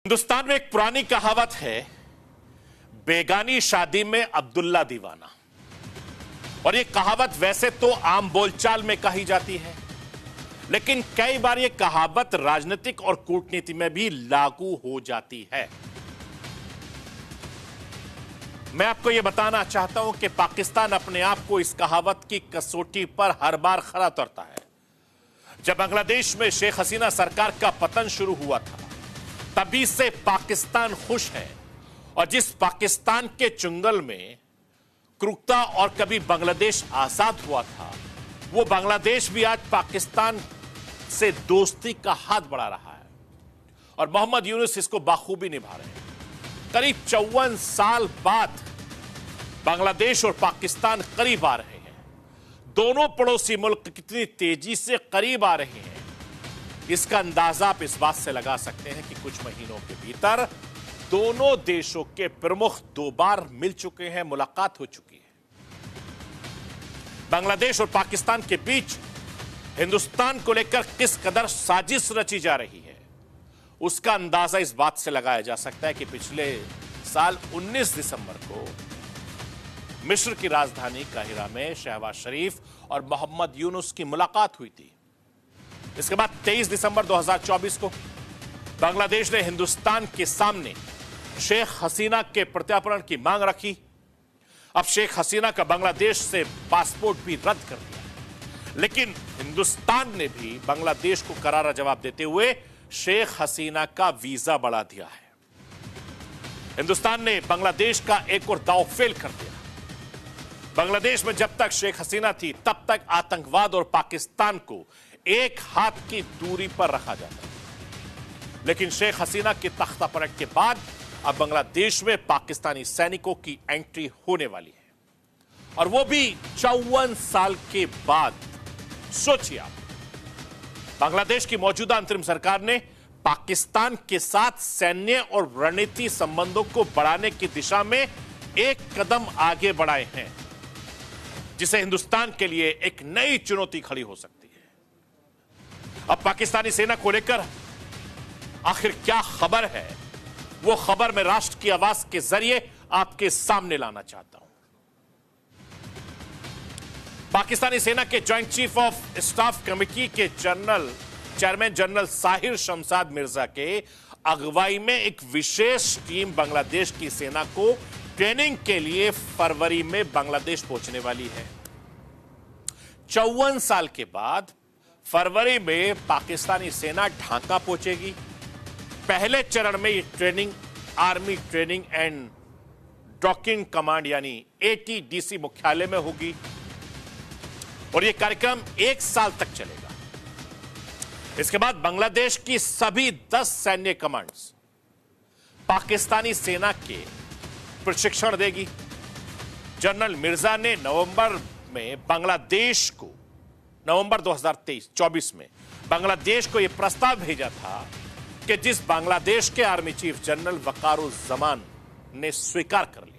हिंदुस्तान में एक पुरानी कहावत है, बेगानी शादी में अब्दुल्ला दीवाना। और ये कहावत वैसे तो आम बोलचाल में कही जाती है, लेकिन कई बार ये कहावत राजनीतिक और कूटनीति में भी लागू हो जाती है। मैं आपको यह बताना चाहता हूं कि पाकिस्तान अपने आप को इस कहावत की कसौटी पर हर बार खरा उतरता है। जब बांग्लादेश में शेख हसीना सरकार का पतन शुरू हुआ था, तभी से पाकिस्तान खुश है। और जिस पाकिस्तान के चुंगल में क्रूरता और कभी बांग्लादेश आजाद हुआ था, वो बांग्लादेश भी आज पाकिस्तान से दोस्ती का हाथ बढ़ा रहा है। और मोहम्मद यूनुस इसको बाखूबी निभा रहे हैं। करीब 54 साल बाद बांग्लादेश और पाकिस्तान करीब आ रहे हैं। दोनों पड़ोसी मुल्क कितनी तेजी से करीब आ रहे हैं, इसका अंदाजा आप इस बात से लगा सकते हैं कि कुछ महीनों के भीतर दोनों देशों के प्रमुख 2 बार मिल चुके हैं, मुलाकात हो चुकी है। बांग्लादेश और पाकिस्तान के बीच हिंदुस्तान को लेकर किस कदर साजिश रची जा रही है, उसका अंदाजा इस बात से लगाया जा सकता है कि पिछले साल 19 दिसंबर को मिस्र की राजधानी काहिरा में शहबाज शरीफ और मोहम्मद यूनुस की मुलाकात हुई थी। इसके बाद 23 दिसंबर 2024 को बांग्लादेश ने हिंदुस्तान के सामने शेख हसीना के प्रत्यार्पण की मांग रखी। अब शेख हसीना का बांग्लादेश से पासपोर्ट भी रद्द कर दिया, लेकिन हिंदुस्तान ने भी बांग्लादेश को करारा जवाब देते हुए शेख हसीना का वीजा बढ़ा दिया है। हिंदुस्तान ने बांग्लादेश का एक और दांव फेल कर दिया। बांग्लादेश में जब तक शेख हसीना थी, तब तक आतंकवाद और पाकिस्तान को एक हाथ की दूरी पर रखा जाता है। लेकिन शेख हसीना की तख्ता पलट के बाद अब बांग्लादेश में पाकिस्तानी सैनिकों की एंट्री होने वाली है, और वो भी 54 साल के बाद। सोचिए आप, बांग्लादेश की मौजूदा अंतरिम सरकार ने पाकिस्तान के साथ सैन्य और रणनीति संबंधों को बढ़ाने की दिशा में एक कदम आगे बढ़ाए हैं, जिसे हिंदुस्तान के लिए एक नई चुनौती खड़ी हो सकती है। अब पाकिस्तानी सेना को लेकर आखिर क्या खबर है, वो खबर मैं राष्ट्र की आवाज के जरिए आपके सामने लाना चाहता हूं। पाकिस्तानी सेना के joint chief of staff committee के चेयरमैन जनरल साहिर शमशाद मिर्जा के अगुवाई में एक विशेष टीम बांग्लादेश की सेना को ट्रेनिंग के लिए फरवरी में बांग्लादेश पहुंचने वाली है। 54 साल के बाद फरवरी में पाकिस्तानी सेना ढाका पहुंचेगी। पहले चरण में ये training army training and docking command यानी ATDC मुख्यालय में होगी, और यह कार्यक्रम 1 साल तक चलेगा। इसके बाद बांग्लादेश की सभी 10 सैन्य कमांड्स पाकिस्तानी सेना के प्रशिक्षण देगी। जनरल मिर्जा ने नवंबर 2024 में बांग्लादेश को यह प्रस्ताव भेजा था कि जिस बांग्लादेश के आर्मी चीफ जनरल वकारुज्जमान ने स्वीकार कर लिया।